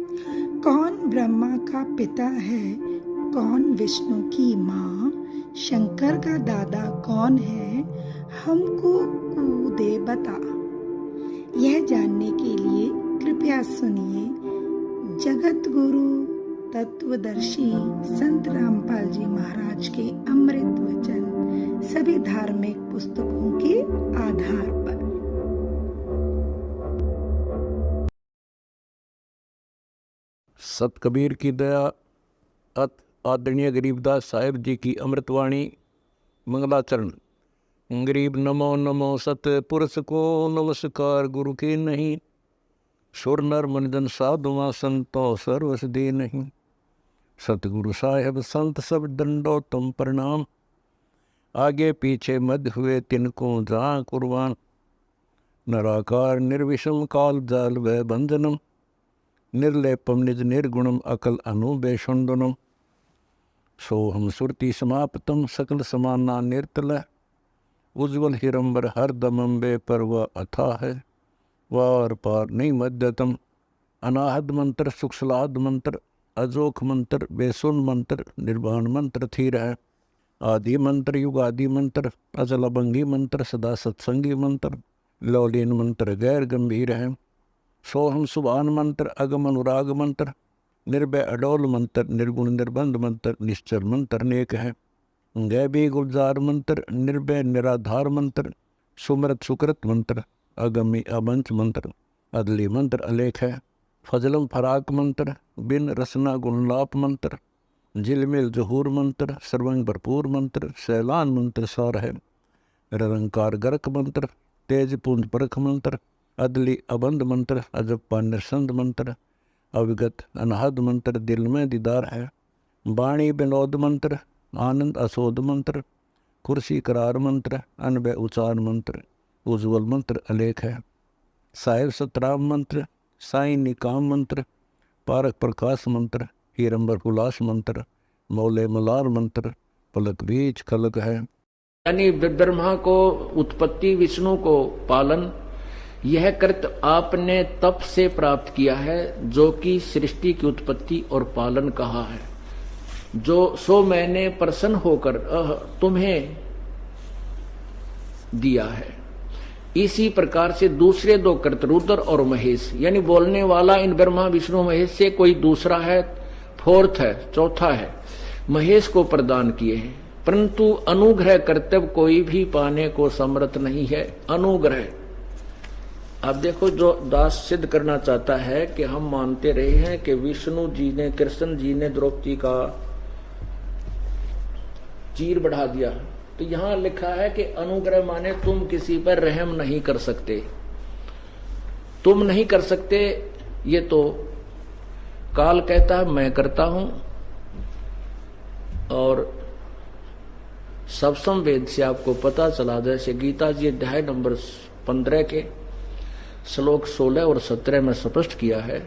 कौन ब्रह्मा का पिता है, कौन विष्णु की माँ, शंकर का दादा कौन है, हमको दे बता। यह जानने के लिए कृपया सुनिए जगत गुरु तत्वदर्शी संत रामपाल जी महाराज के अमृत वचन सभी धार्मिक पुस्तकों के आधार पर। सत कबीर की दया, अत आदरणीय गरीबदास साहिब जी की अमृतवाणी मंगलाचरण। गरीब नमो नमो सत पुरुष को नमस्कार, गुरु की नहीं सुर नर मनजन साधुआ संतो सर्वस दे नहीं। सतगुरु साहेब संत सब दंडो तुम प्रणाम, आगे पीछे मध्य हुए तिनको जहाँ कुर्बान। नराकार निर्विषम काल जाल व बंधनम, निर्लेपम निज निर्गुणम अकल अनुबेषुंडनम। सोहम सुरति समाप्तम सकल समाना निर्तल, उज्ज्वल हिरंबर हर दमम बे परवा अथा है। वार पार नहीं मध्यतम, अनाहद मंत्र सुखसलाद मंत्र, अजोख मंत्र बेसुन मंत्र, निर्वाण मंत्र थीर है। आदि मंत्र युगादि मंत्र, अजल अभंगी मंत्र, सदा सत्संगी मंत्र, लौलीन मंत्र गैर गंभीर है। सोहम सुभान मंत्र, अगम अनुराग मंत्र, निर्भय अडोल मंत्र, निर्गुण निर्बंध मंत्र, निश्चल मंत्र नेक है। गैबी गुलजार मंत्र, निर्भय निराधार मंत्र, सुमृत सुकृत मंत्र, अगमी अबंच मंत्र, अदली मंत्र अलेख है। फजलम फराक मंत्र, बिन रसना गुणलाप मंत्र, झिलमिल जहूर मंत्र, सर्वंग भरपूर मंत्र, सैलान मंत्र सार है। निरंकार गर्क मंत्र, तेज पुंज परख मंत्र, अदली अबंध मंत्र, अजप्पा निरसंद मंत्र, अविगत अनहद मंत्र, दिल में दीदार है। वाणी विनोद मंत्र, आनंद असोद मंत्र, कुर्सी करार मंत्र, अनबय उचार मंत्र, उज्ज्वल मंत्र अलेख है। साहिब सतराम मंत्र, साईं निकाम मंत्र, पारक प्रकाश मंत्र, हीरंबर उल्लास मंत्र, मौले मलार मंत्र, पलक बीच खलक है। यानी ब्रह्मा को उत्पत्ति, विष्णु को पालन, यह कृत आपने तप से प्राप्त किया है, जो कि सृष्टि की उत्पत्ति और पालन कहा है। जो सो मैंने प्रसन्न होकर तुम्हें दिया है। इसी प्रकार से दूसरे दो कृत रुद्र और महेश, यानी बोलने वाला इन ब्रह्मा विष्णु महेश से कोई दूसरा है, फोर्थ है, चौथा है, महेश को प्रदान किए हैं। परंतु अनुग्रह कर्तव्य कोई भी पाने को समर्थ नहीं है। अनुग्रह अब देखो, जो दास सिद्ध करना चाहता है कि हम मानते रहे हैं कि विष्णु जी ने, कृष्ण जी ने द्रौपदी का चीर बढ़ा दिया, तो यहां लिखा है कि अनुग्रह माने तुम किसी पर रहम नहीं कर सकते, तुम नहीं कर सकते। ये तो काल कहता है मैं करता हूं, और सप्तम वेद से आपको पता चला, जैसे गीता जी अध्याय नंबर 15 के श्लोक 16 और 17 में स्पष्ट किया है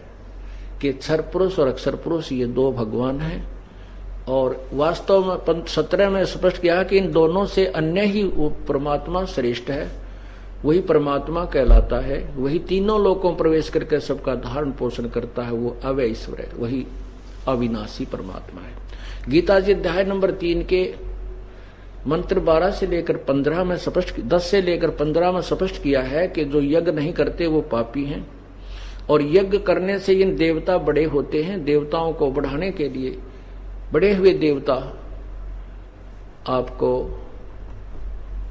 कि क्षर पुरुष और अक्षर पुरुष ये दो भगवान हैं। और वास्तव में 17 में स्पष्ट किया कि इन दोनों से अन्य ही वो परमात्मा श्रेष्ठ है, वही परमात्मा कहलाता है, वही तीनों लोकों प्रवेश करके सबका धारण पोषण करता है, वो अव्यय ईश्वर है, वही अविनाशी परमात्मा है। गीता जी अध्याय नंबर 3 के मंत्र 12 से लेकर 15 में स्पष्ट, 10 से लेकर 15 में स्पष्ट किया है कि जो यज्ञ नहीं करते वो पापी हैं, और यज्ञ करने से इन देवता बड़े होते हैं। देवताओं को बढ़ाने के लिए बड़े हुए देवता आपको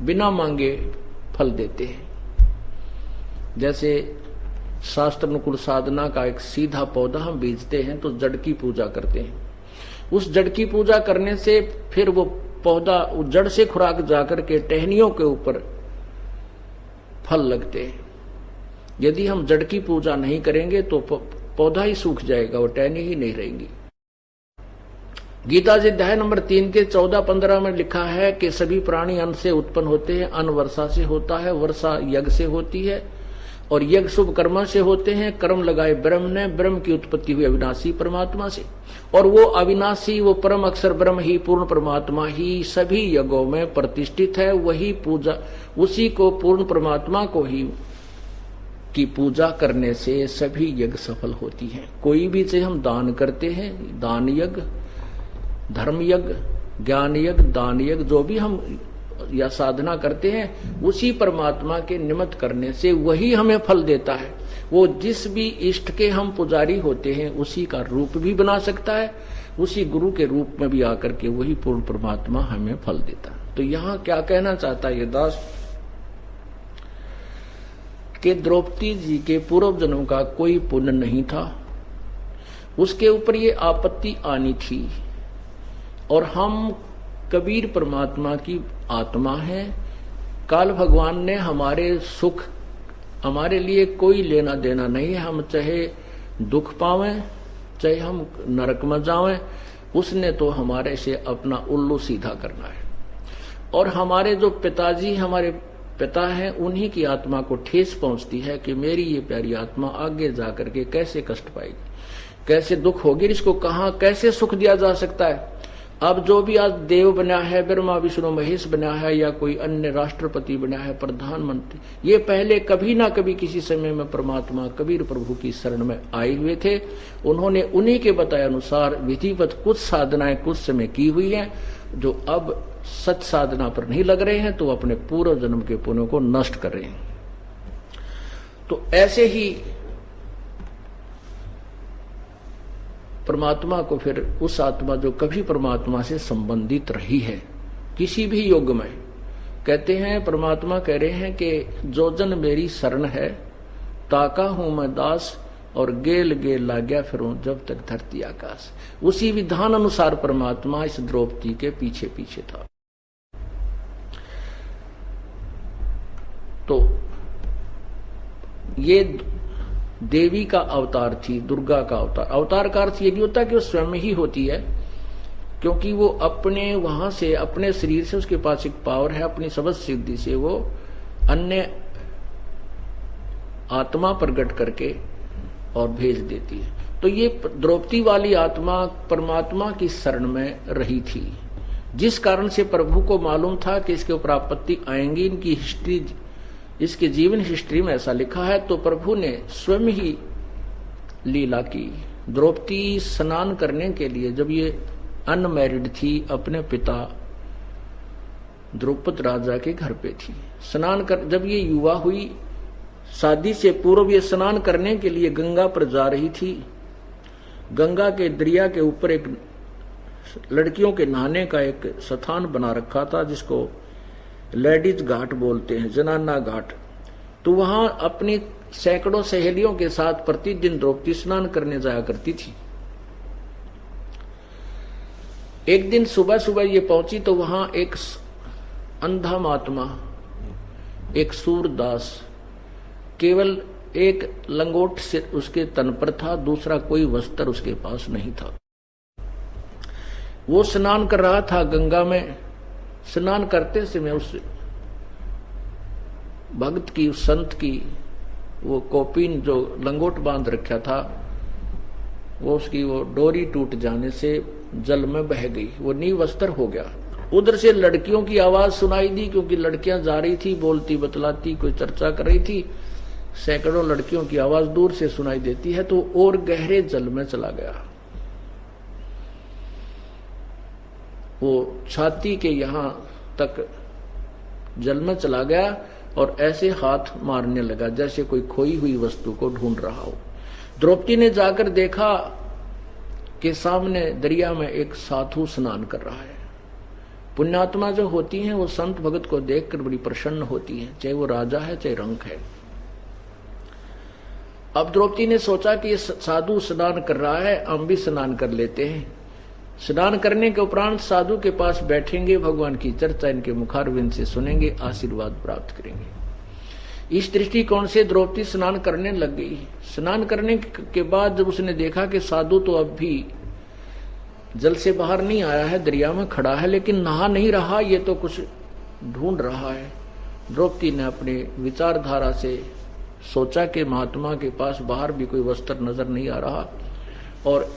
बिना मांगे फल देते हैं। जैसे शास्त्र अनुकूल साधना का एक सीधा पौधा हम बीजते हैं तो जड़ की पूजा करते हैं। उस जड़ की पूजा करने से फिर वो पौधा जड़ से खुराक जाकर के टहनियों के ऊपर फल लगते हैं। यदि हम जड़ की पूजा नहीं करेंगे तो पौधा ही सूख जाएगा, वो टहनी ही नहीं रहेंगी। गीता जी अध्याय नंबर 3 के 14-15 में लिखा है कि सभी प्राणी अन्न से उत्पन्न होते हैं, अन्न वर्षा से होता है, वर्षा यज्ञ से होती है, और यज्ञ शुभ कर्म से होते हैं। कर्म लगाए ब्रह्म ने, ब्रह्म की उत्पत्ति हुई अविनाशी परमात्मा से, और वो अविनाशी, वो परम अक्षर ब्रह्म ही, पूर्ण परमात्मा ही सभी यज्ञों में प्रतिष्ठित है। वही पूजा, उसी को पूर्ण परमात्मा को ही की पूजा करने से सभी यज्ञ सफल होती हैं। कोई भी चीज हम दान करते हैं, दान यज्ञ, धर्म यज्ञ, ज्ञान यज्ञ, दान यज्ञ, जो भी हम या साधना करते हैं उसी परमात्मा के निमित्त करने से वही हमें फल देता है। वो जिस भी इष्ट के हम पुजारी होते हैं उसी का रूप भी बना सकता है, उसी गुरु के रूप में भी आकर के वही पूर्ण परमात्मा हमें फल देता है। तो यहाँ क्या कहना चाहता है ये दास कि द्रौपदी जी के पूर्व जन्म का कोई पुण्य नहीं था, उसके ऊपर ये आपत्ति आनी थी। और हम कबीर परमात्मा की आत्मा है। काल भगवान ने हमारे सुख, हमारे लिए कोई लेना देना नहीं है। हम चाहे दुख पावें, चाहे हम नरक में जावें, उसने तो हमारे से अपना उल्लू सीधा करना है। और हमारे जो पिताजी, हमारे पिता हैं, उन्हीं की आत्मा को ठेस पहुंचती है कि मेरी ये प्यारी आत्मा आगे जाकर के कैसे कष्ट पाएगी, कैसे दुख होगी, इसको कहाँ कैसे सुख दिया जा सकता है। अब जो भी आज देव बना है, ब्रह्मा विष्णु महेश बना है, या कोई अन्य राष्ट्रपति बना है, प्रधानमंत्री, ये पहले कभी ना कभी किसी समय में परमात्मा कबीर प्रभु की शरण में आए हुए थे। उन्होंने उन्हीं के बताए अनुसार विधिवत कुछ साधनाएं कुछ समय की हुई हैं, जो अब सच साधना पर नहीं लग रहे हैं, तो अपने पूर्व जन्म के पुण्यों को नष्ट कर रहे हैं। तो ऐसे ही परमात्मा को फिर उस आत्मा जो कभी परमात्मा से संबंधित रही है किसी भी युग में, कहते हैं, परमात्मा कह रहे हैं कि जो जन मेरी शरण है ताका हूं मैं दास, और गेल गेल लाग्या फिरूं जब तक धरती आकाश। उसी विधान अनुसार परमात्मा इस द्रौपदी के पीछे पीछे था। तो ये देवी का अवतार थी, दुर्गा का अवतार। अवतार का अर्थ ये नहीं होता कि वो स्वयं ही होती है, क्योंकि वो अपने वहां से, अपने शरीर से उसके पास एक पावर है, अपनी सबद सिद्धि से वो अन्य आत्मा प्रकट करके और भेज देती है। तो ये द्रौपदी वाली आत्मा परमात्मा की शरण में रही थी, जिस कारण से प्रभु को मालूम था कि इसके ऊपर आपत्ति आएंगी। इनकी हिस्ट्री, इसके जीवन हिस्ट्री में ऐसा लिखा है। तो प्रभु ने स्वयं ही लीला की। द्रौपदी स्नान करने के लिए जब ये अनमैरिड थी, अपने पिता द्रौपद राजा के घर पे थी, स्नान कर, जब ये युवा हुई, शादी से पूर्व ये स्नान करने के लिए गंगा पर जा रही थी। गंगा के दरिया के ऊपर एक लड़कियों के नहाने का एक स्थान बना रखा था, जिसको लेडीज घाट बोलते हैं, जनाना घाट। तो वहां अपनी सैकड़ों सहेलियों के साथ प्रतिदिन द्रौपदी स्नान करने जाया करती थी। एक दिन सुबह सुबह ये पहुंची तो वहां एक अंधा महात्मा, एक सूरदास, केवल एक लंगोट से उसके तन पर था, दूसरा कोई वस्त्र उसके पास नहीं था। वो स्नान कर रहा था गंगा में। स्नान करते समय उस भक्त की, उस संत की वो कौपीन जो लंगोट बांध रखा था, वो उसकी वो डोरी टूट जाने से जल में बह गई, वो निवस्त्र हो गया। उधर से लड़कियों की आवाज सुनाई दी, क्योंकि लड़कियां जा रही थी, बोलती बतलाती, कोई चर्चा कर रही थी। सैकड़ों लड़कियों की आवाज दूर से सुनाई देती है, तो और गहरे जल में चला गया। वो छाती के यहां तक जल में चला गया और ऐसे हाथ मारने लगा जैसे कोई खोई हुई वस्तु को ढूंढ रहा हो। द्रौपदी ने जाकर देखा कि सामने दरिया में एक साधु स्नान कर रहा है। पुण्यात्मा जो होती हैं वो संत भगत को देखकर बड़ी प्रसन्न होती हैं, चाहे वो राजा है चाहे रंक है। अब द्रौपदी ने सोचा कि ये साधु स्नान कर रहा है, हम भी स्नान कर लेते हैं। स्नान करने के उपरांत साधु के पास बैठेंगे, भगवान की चर्चा इनके मुखारविंद से सुनेंगे, आशीर्वाद प्राप्त करेंगे। इस दृष्टिकोण से द्रौपदी स्नान करने लग गई। स्नान करने के बाद जब उसने देखा कि साधु तो अब भी जल से बाहर नहीं आया है, दरिया में खड़ा है, लेकिन नहा नहीं रहा, ये तो कुछ ढूंढ रहा है। द्रौपदी ने अपने विचारधारा से सोचा कि महात्मा के पास बाहर भी कोई वस्त्र नजर नहीं आ रहा, और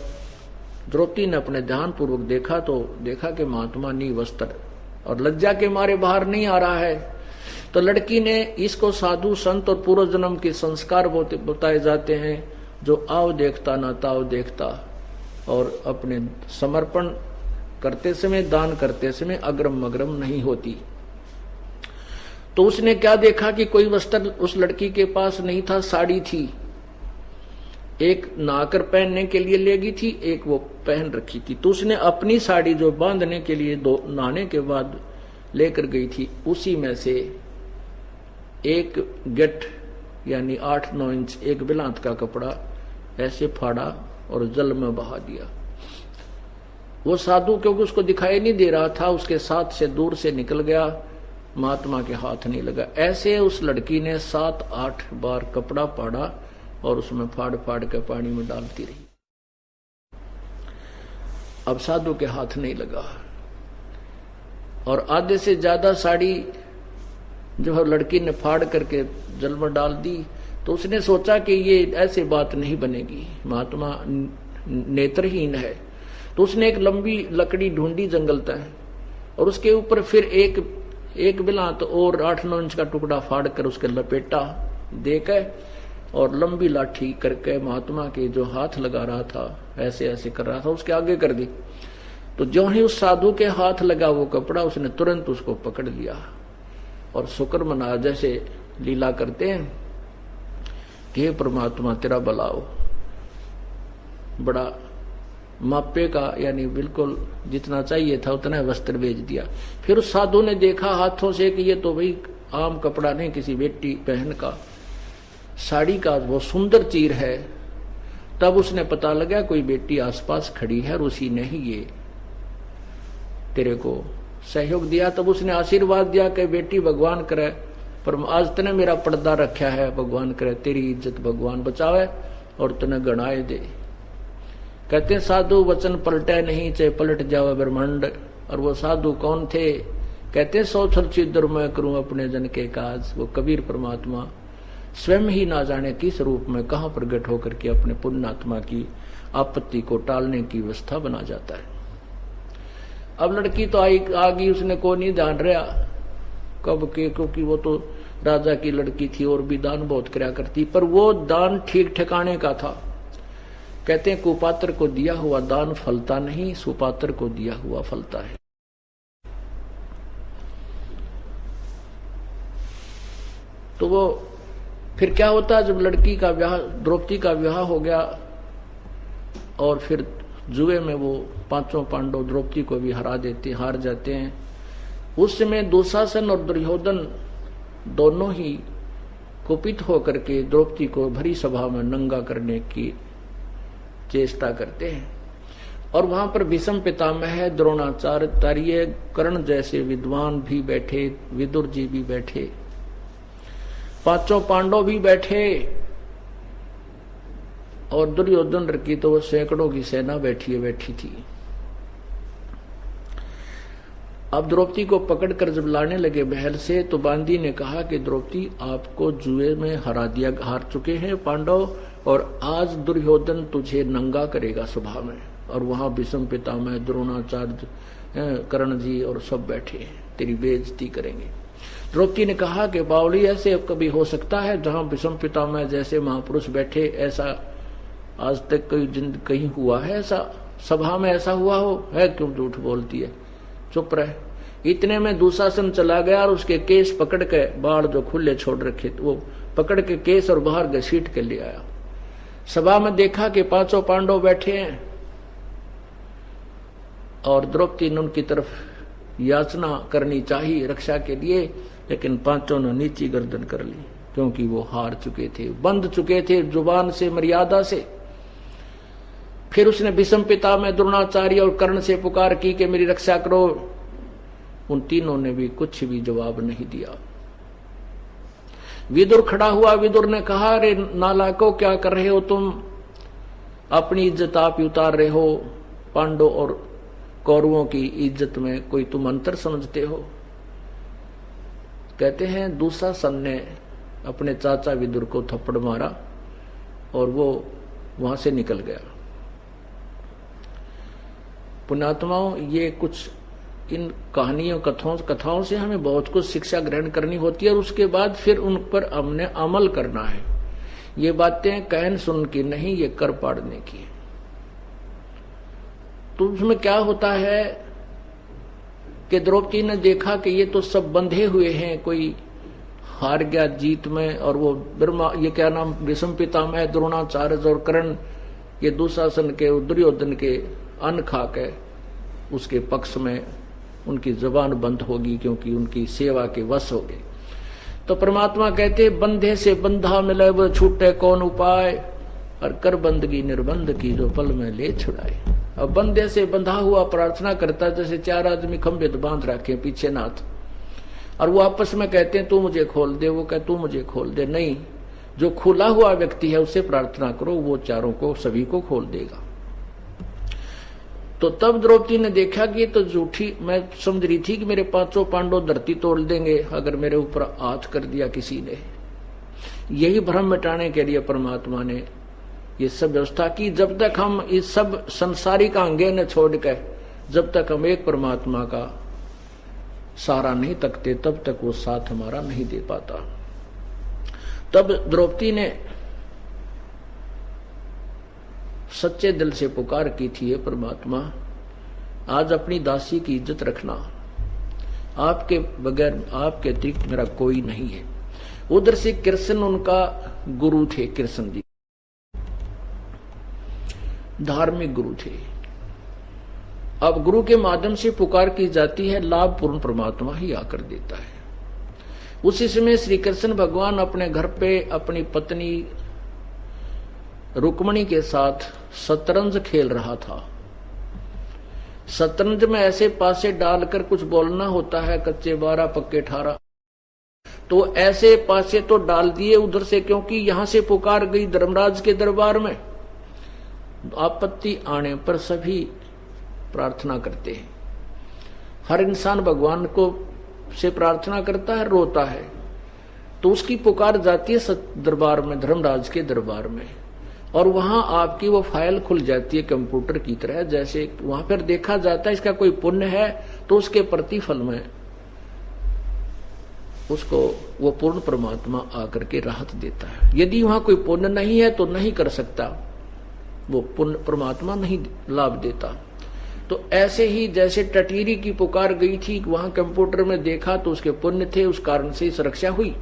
द्रौपदी ने अपने ध्यान पूर्वक देखा तो देखा कि महात्मा निवस्त्र और लज्जा के मारे बाहर नहीं आ रहा है। तो लड़की ने इसको साधु संत और पूर्व जन्म के संस्कार बताए जाते हैं, जो आओ देखता ना ताओ देखता, और अपने समर्पण करते समय, दान करते समय अग्रम मग्रम नहीं होती। तो उसने क्या देखा कि कोई वस्त्र उस लड़की के पास नहीं था, साड़ी थी, एक नहाकर पहनने के लिए ले गई थी, एक वो पहन रखी थी। तो उसने अपनी साड़ी जो बांधने के लिए नहाने के बाद लेकर गई थी, उसी में से एक गट यानी 8-9 इंच एक बिलांत का कपड़ा ऐसे फाड़ा और जल में बहा दिया। वो साधु क्योंकि उसको दिखाई नहीं दे रहा था, उसके साथ से दूर से निकल गया, महात्मा के हाथ नहीं लगा। ऐसे उस लड़की ने 7-8 बार कपड़ा फाड़ा और उसमें फाड़ फाड़ के पानी में डालती रही। अब साधु के हाथ नहीं लगा और आधे से ज्यादा साड़ी जो है लड़की ने फाड़ करके जल में डाल दी। तो उसने सोचा कि ये ऐसे बात नहीं बनेगी, महात्मा नेत्रहीन है। तो उसने एक लंबी लकड़ी ढूंढी जंगल तक और उसके ऊपर फिर एक बिलात और 8-9 इंच का टुकड़ा फाड़ कर उसके लपेटा देकर और लंबी लाठी करके महात्मा के जो हाथ लगा रहा था, ऐसे ऐसे कर रहा था, उसके आगे कर दी। तो जो ही उस साधु के हाथ लगा वो कपड़ा, उसने तुरंत उसको पकड़ लिया और शुक्र मना, जैसे लीला करते हैं कि परमात्मा तेरा भलाओ, बड़ा मापे का यानी बिल्कुल जितना चाहिए था उतना वस्त्र भेज दिया। फिर उस साधु ने देखा हाथों से कि ये तो भाई आम कपड़ा नहीं, किसी बेटी बहन का साड़ी का वो सुंदर चीर है। तब उसने पता लगा कोई बेटी आसपास खड़ी है और उसी ने ही ये तेरे को सहयोग दिया। तब उसने आशीर्वाद दिया कि बेटी भगवान करे, पर आज तने मेरा पर्दा रखा है, भगवान करे तेरी इज्जत भगवान बचावे और तने गणाए दे। कहते साधु वचन पलटे नहीं, चाहे पलट जावे ब्रह्मांड। और वो साधु कौन थे? कहते 100 छल छिद्र मैं करूं अपने जन के काज। वो कबीर परमात्मा स्वयं ही ना जाने किस रूप में कहां प्रकट होकर के अपने पुण्यात्मा की आपत्ति को टालने की व्यवस्था बना जाता है। अब लड़की तो आ गई, उसने को नहीं ध्यान रहा कब के, क्योंकि वो तो राजा की लड़की थी और भी दान बहुत कराया करती, पर वो दान ठीक ठिकाने का था। कहते हैं कुपात्र को दिया हुआ दान फलता नहीं, सुपात्र को दिया हुआ फलता है। तो वो फिर क्या होता जब लड़की का ब्याह, द्रौपदी का ब्याह हो गया और फिर जुए में वो 5 पांडव द्रौपदी को भी हार जाते हैं। उस समय दुशासन और दुर्योधन दोनों ही कुपित होकर के द्रौपदी को भरी सभा में नंगा करने की चेष्टा करते हैं। और वहां पर भीष्म पितामह, द्रोणाचार्य, कर्ण जैसे विद्वान भी बैठे, विदुर जी भी बैठे, 5 पांडव भी बैठे और दुर्योधन की तो सैकड़ों की सेना बैठी थी। अब द्रौपदी को पकड़कर जब लाने लगे महल से, तो बांदी ने कहा कि द्रौपदी आपको जुए में हार चुके हैं पांडव, और आज दुर्योधन तुझे नंगा करेगा सभा में। और वहां भीष्म पितामह, द्रोणाचार्य, कर्ण जी और सब बैठे हैं, तेरी बेइज्जती करेंगे। द्रौपदी ने कहा कि बावली ऐसे कभी हो सकता है जहां भीष्म पितामह जैसे महापुरुष बैठे, ऐसा आज तक कहीं हुआ है? ऐसा सभा में ऐसा हुआ हो? है क्यों झूठ बोलती है, चुप रहे। इतने में दुशासन चला गया और उसके केस पकड़ के, बाढ़ जो खुले छोड़ रखे वो पकड़ के केस और बाहर घसीट के ले आया। सभा में देखा कि 5 पांडव बैठे हैं और द्रौपदी ने उनकी तरफ याचना करनी चाहिए रक्षा के लिए, लेकिन 5 ने नीची गर्दन कर ली, क्योंकि वो हार चुके थे, बंध चुके थे जुबान से, मर्यादा से। फिर उसने भीष्म पितामह, द्रोणाचार्य और कर्ण से पुकार की कि मेरी रक्षा करो। उन तीनों ने भी कुछ भी जवाब नहीं दिया। विदुर खड़ा हुआ, विदुर ने कहा अरे नालायकों क्या कर रहे हो तुम, अपनी इज्जत आप ही उतार रहे हो, पांडव और कौरवों की इज्जत में कोई तुम अंतर समझते हो? कहते हैं दुशासन ने अपने चाचा विदुर को थप्पड़ मारा और वो वहां से निकल गया। पुण्यात्माओं, ये कुछ इन कहानियों कथाओं से हमें बहुत कुछ शिक्षा ग्रहण करनी होती है और उसके बाद फिर उन पर हमने अमल करना है। ये बातें कहन सुन की नहीं, ये कर पाड़ने की है। तो उसमें क्या होता है कि द्रौपदी ने देखा कि ये तो सब बंधे हुए हैं, कोई हार गया जीत में, और वो ब्रह्मा, ये क्या नाम, भीष्म पितामह, द्रोणाचार्य और कर्ण, ये दुशासन के दुर्योधन के अन्न खा के उसके पक्ष में उनकी जुबान बंद होगी, क्योंकि उनकी सेवा के वश हो गए। तो परमात्मा कहते बंधे से बंधा मिले वो छूटे कौन उपाय, और कर बंदगी निर्बंध की जो पल में ले छुड़ाए। अब बंधे से बंधा हुआ प्रार्थना करता, जैसे चार आदमी खंभे तो बांध रखे पीछे नाथ, और वो आपस में कहते हैं तू मुझे खोल दे, वो कहे तू मुझे खोल दे। नहीं, जो खुला हुआ व्यक्ति है उससे प्रार्थना करो, वो चारों को सभी को खोल देगा। तो तब द्रौपदी ने देखा कि तो झूठी, मैं समझ रही थी कि मेरे पांचों पांडव धरती तोड़ देंगे अगर मेरे ऊपर हाथ कर दिया किसी ने। यही भ्रम मिटाने के लिए परमात्मा ने ये सब व्यवस्था की। जब तक हम इस सब संसारिक अंगे न छोड़ कर, जब तक हम एक परमात्मा का सहारा नहीं तकते, तब तक वो साथ हमारा नहीं दे पाता। तब द्रौपदी ने सच्चे दिल से पुकार की थी, हे परमात्मा आज अपनी दासी की इज्जत रखना, आपके बगैर, आपके अतिरिक्त मेरा कोई नहीं है। उधर से कृष्ण उनका गुरु थे, कृष्ण जी धार्मिक गुरु थे। अब गुरु के माध्यम से पुकार की जाती है, लाभ पूर्ण परमात्मा ही आकर देता है। उसी समय श्री कृष्ण भगवान अपने घर पे अपनी पत्नी रुक्मणी के साथ शतरंज खेल रहा था। शतरंज में ऐसे पासे डालकर कुछ बोलना होता है, कच्चे 12 पक्के 18, तो ऐसे पासे तो डाल दिए उधर से, क्योंकि यहां से पुकार गई धर्मराज के दरबार में। आपत्ति आने पर सभी प्रार्थना करते हैं। हर इंसान भगवान को से प्रार्थना करता है, रोता है, तो उसकी पुकार जाती है दरबार में, धर्मराज के दरबार में, और वहां आपकी वो फाइल खुल जाती है कंप्यूटर की तरह। जैसे वहां पर देखा जाता है इसका कोई पुण्य है तो उसके प्रतिफल में उसको वो पूर्ण परमात्मा आकर के राहत देता है। यदि वहां कोई पुण्य नहीं है तो नहीं कर सकता, वो पुण्य परमात्मा नहीं लाभ देता। तो ऐसे ही जैसे टटीरी की पुकार गई थी, वहां कंप्यूटर में देखा तो उसके पुण्य थे, उस कारण से रक्षा हुई।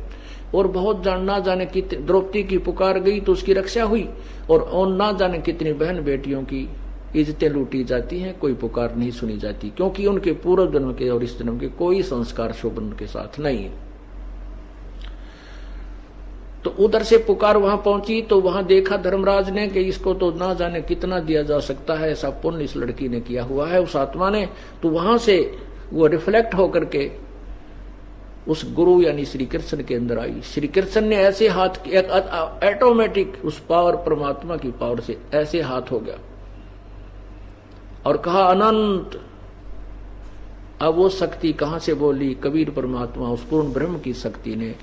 और बहुत ना जाने की द्रौपदी की पुकार गई तो उसकी रक्षा हुई, और ना जाने कितनी बहन बेटियों की इज्जतें लूटी जाती हैं, कोई पुकार नहीं सुनी जाती, क्योंकि उनके पूर्व जन्म के और इस जन्म के कोई संस्कार शोभन के साथ नहीं है। तो उधर से पुकार वहां पहुंची तो वहां देखा धर्मराज ने कि इसको तो ना जाने कितना दिया जा सकता है, ऐसा पुण्य इस लड़की ने किया हुआ है, उस आत्मा ने। तो वहां से वो रिफ्लेक्ट होकर के उस गुरु यानी श्री कृष्ण के अंदर आई। श्री कृष्ण ने ऐसे हाथ, ऑटोमेटिक उस पावर, परमात्मा की पावर से ऐसे हाथ हो गया और कहा अनंत। अब वो शक्ति कहां से बोली? कबीर परमात्मा, उस पूर्ण ब्रह्म की शक्ति ने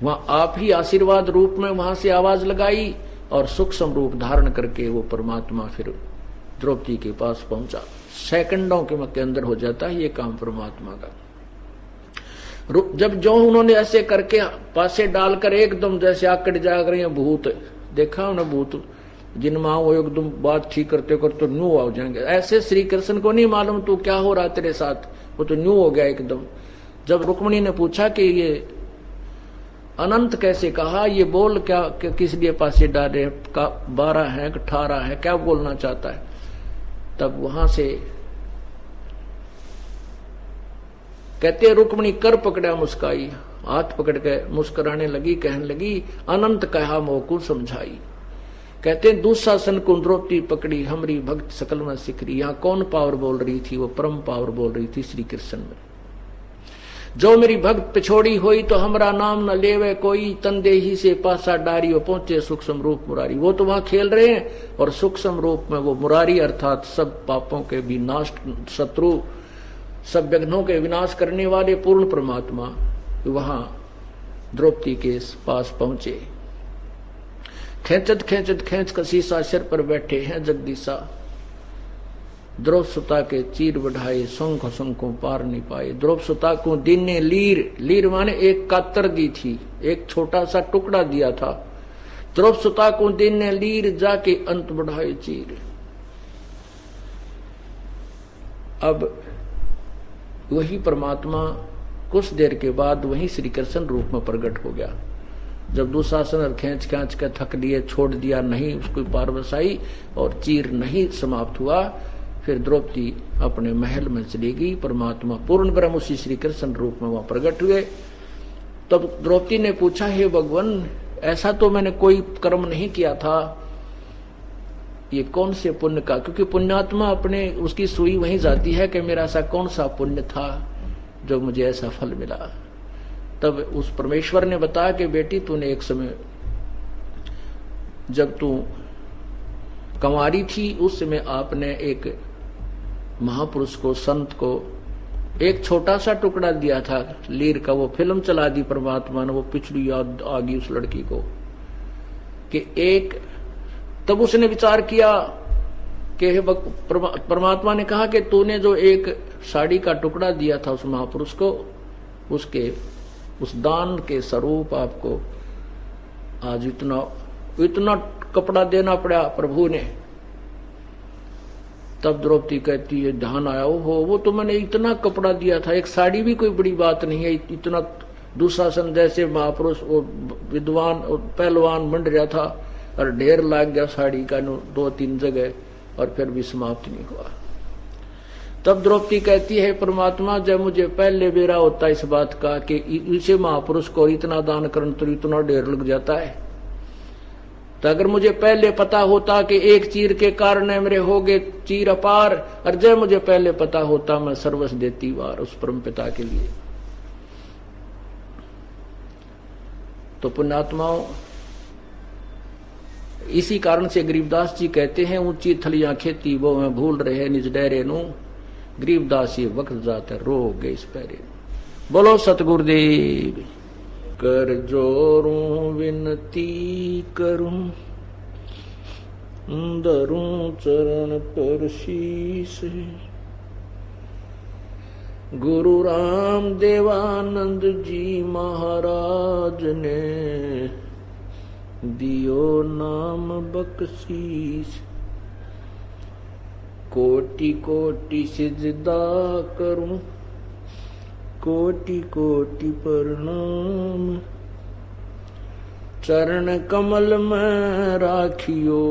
वहां आप ही आशीर्वाद रूप में वहां से आवाज लगाई, और सूक्ष्म रूप धारण करके वो परमात्मा फिर द्रौपदी के पास पहुंचा। सेकंडों के अंदर हो जाता है ये काम परमात्मा का। जब जो उन्होंने ऐसे करके पासे डालकर एकदम जैसे आकड़ जाग रहे हैं भूत, देखा उन्हें भूत जिन माओ एकदम बात ठीक करते करते न्यू आ जाएंगे, ऐसे श्री कृष्ण को नहीं मालूम तू क्या हो रहा तेरे साथ, वो तो न्यू हो गया एकदम। जब रुक्मणी ने पूछा कि ये अनंत कैसे कहा, ये बोल क्या किस लिए पासे डाले, 12 है 18 है, क्या बोलना चाहता है? तब वहां से कहते रुक्मणी कर पकड़ा मुस्काई, हाथ पकड़ के मुस्कुराने लगी, कहने लगी अनंत कहा मोकू समझाई। कहते दुशासन को द्रौपदी पकड़ी, हमरी भक्त सकल में सिखरी। यहाँ कौन पावर बोल रही थी? वो परम पावर बोल रही थी श्री कृष्ण में। जो मेरी भक्त पिछोड़ी हुई तो हमरा नाम न लेवे कोई, तंदे ही से पासा डारी वो पहुंचे सूक्ष्म रूप मुरारी। वो तो वहां खेल रहे हैं, और सूक्ष्म रूप में वो मुरारी अर्थात सब पापों के विनाश, शत्रु सब विघ्नों के विनाश करने वाले पूर्ण परमात्मा वहां द्रौपदी के पास पहुंचे। खेचत खेचत खेच कसीसा सिर पर बैठे हैं जगदीशा। द्रौपसुता के चीर बढ़ाए, शंख शंखों पार नहीं पाए। द्रौपसुता को दिन ने लीर माने एक कातर दी थी, एक छोटा सा टुकड़ा दिया था। द्रौपसुता को दिन ने लीर, जाके अंत बढ़ाए चीर। अब वही परमात्मा कुछ देर के बाद वही श्री कृष्ण रूप में प्रकट हो गया। जब दुशासन खींच कर थक लिए, छोड़ दिया, नहीं उसको पार बसाई और चीर नहीं समाप्त हुआ, फिर द्रौपदी अपने महल में चली गई। परमात्मा पूर्ण ब्रह्म उसी श्री कृष्ण रूप में वहां प्रकट हुए। तब द्रौपदी ने पूछा, हे भगवान, ऐसा तो मैंने कोई कर्म नहीं किया था, ये कौन से पुण्य का? क्योंकि पुण्यात्मा अपने उसकी सुई वहीं जाती है कि मेरा ऐसा कौन सा पुण्य था जो मुझे ऐसा फल मिला। तब उस परमेश्वर ने बताया कि बेटी, तूने एक समय जब तू कंवारी थी उस समय आपने एक महापुरुष को, संत को एक छोटा सा टुकड़ा दिया था लीर का। वो फिल्म चला दी परमात्मा ने, वो पिछड़ी याद आ गई उस लड़की को कि एक। तब उसने विचार किया कि परमात्मा ने कहा कि तूने जो एक साड़ी का टुकड़ा दिया था उस महापुरुष को, उसके उस दान के स्वरूप आपको आज इतना कपड़ा देना पड़ा प्रभु ने। तब द्रौपदी कहती है, ध्यान आया, वो तो मैंने इतना कपड़ा दिया था, एक साड़ी भी कोई बड़ी बात नहीं है, इतना दुशासन जैसे महापुरुष और विद्वान और पहलवान मंड रहा था और ढेर लाग गया साड़ी का 2-3 जगह और फिर भी समाप्त नहीं हुआ। तब द्रौपदी कहती है, परमात्मा, जब मुझे पहले बेरा होता इस बात का कि इसे महापुरुष को इतना दान करने तो इतना ढेर लग जाता है, तो अगर मुझे पहले पता होता कि एक चीर के कारण मेरे हो गए चीर अपार, और जब मुझे पहले पता होता मैं सर्वस्व देती वार उस परम पिता के लिए। तो पुण्यात्माओं, इसी कारण से गरीबदास जी कहते हैं, ऊंची थलियां खेती वो में भूल रहे निज डेरे नू, गरीबदास ये वक्त जाते रो गए इस पैरे। बोलो सतगुरुदेव। कर जोरूं विनती करूं, धरूं चरण पर शीस, गुरु राम देवानंद जी महाराज ने दियो नाम बख्शीस। कोटि कोटि सिजदा करूं, कोटि कोटि प्रणाम, चरण कमल में राखियो,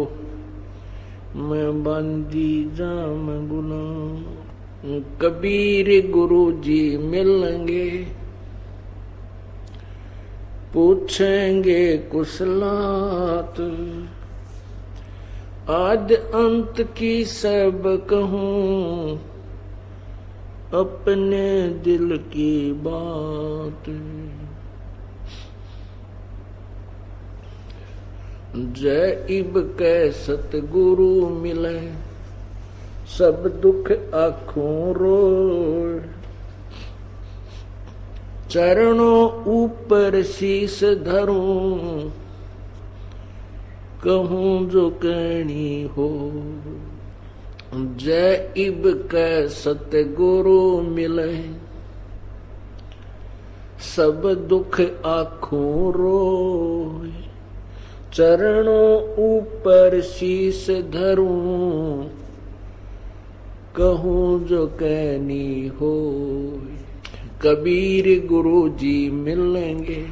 मैं बंदी जाम गुलाम। कबीर गुरु जी मिलेंगे, पूछेंगे कुशलात, आद अंत की सब कहूं, अपने दिल की बात। जय इब कै सतगुरु मिले, सब दुख आँखों रोए, चरणों ऊपर शीस धरूं, कहूं जो कहनी हो। जय इब कै सतगुरु मिले, सब दुख आँखों रोए, चरणों ऊपर शीस धरूं, कहूं जो कहनी हो। कबीर गुरु जी मिलेंगे,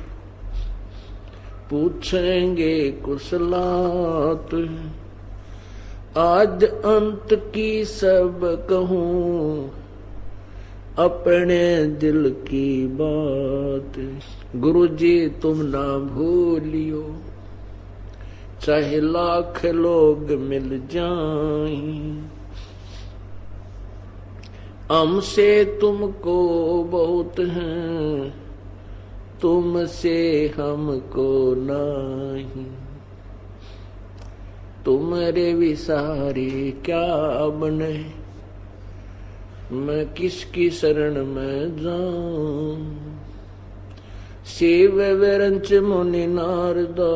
पूछेंगे कुशलात, आद अंत की सब कहूं, अपने दिल की बात। गुरु जी तुम ना भूलियो, चाहे लाख लोग मिल जाएं, हमसे तुमको बहुत हैं, तुमसे हमको नहीं। तुम्हारे विसारे क्या बने, मैं किसकी शरण में जाऊं। शिव विरंच मुनि नारदा,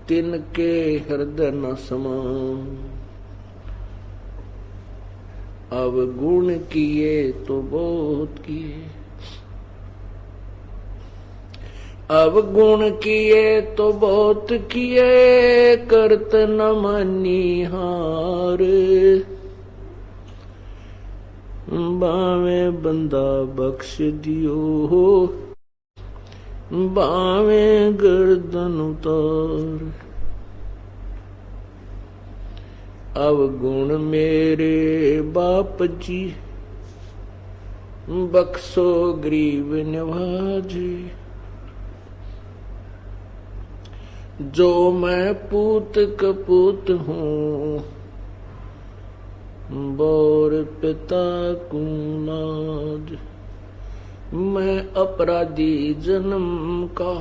तिनके हृदय न समाऊं। अवगुण किए तो बहुत किए, अवगुण किए तो बहुत किए, करत न मनिहार। बावे बंदा बख्श दियो हो, बावे गर्दन उतार। अवगुण मेरे बाप जी, बख्शो गरीब निवाजे। जो मैं पूत कपूत हूँ, बोर पिता को नाज। मैं अपराधी जन्म का,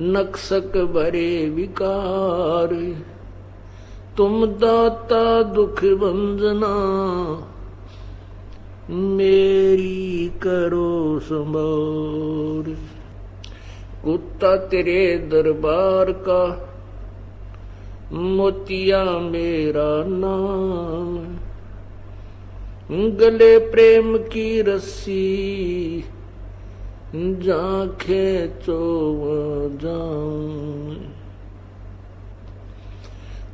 नक्सक भरे विकार। तुम दाता दुख भंजना, मेरी करो संभार। कुत्ता तेरे दरबार का, मोतिया मेरा नाम। गले प्रेम की रस्सी, जहाँ खेचो जाऊं।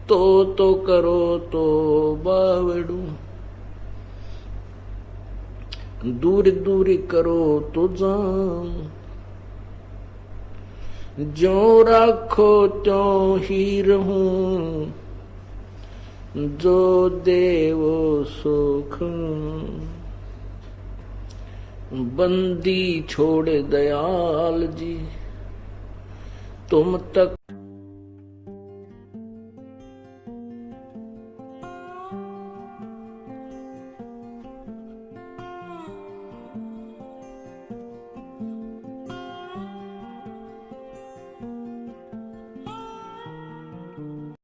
तो करो तो बावड़ू, दूर दूर करो तो जाऊं। जो राखो त्यों ही रहूं, जो देवो सुख। बंदी छोड़ दयाल जी, तुम तक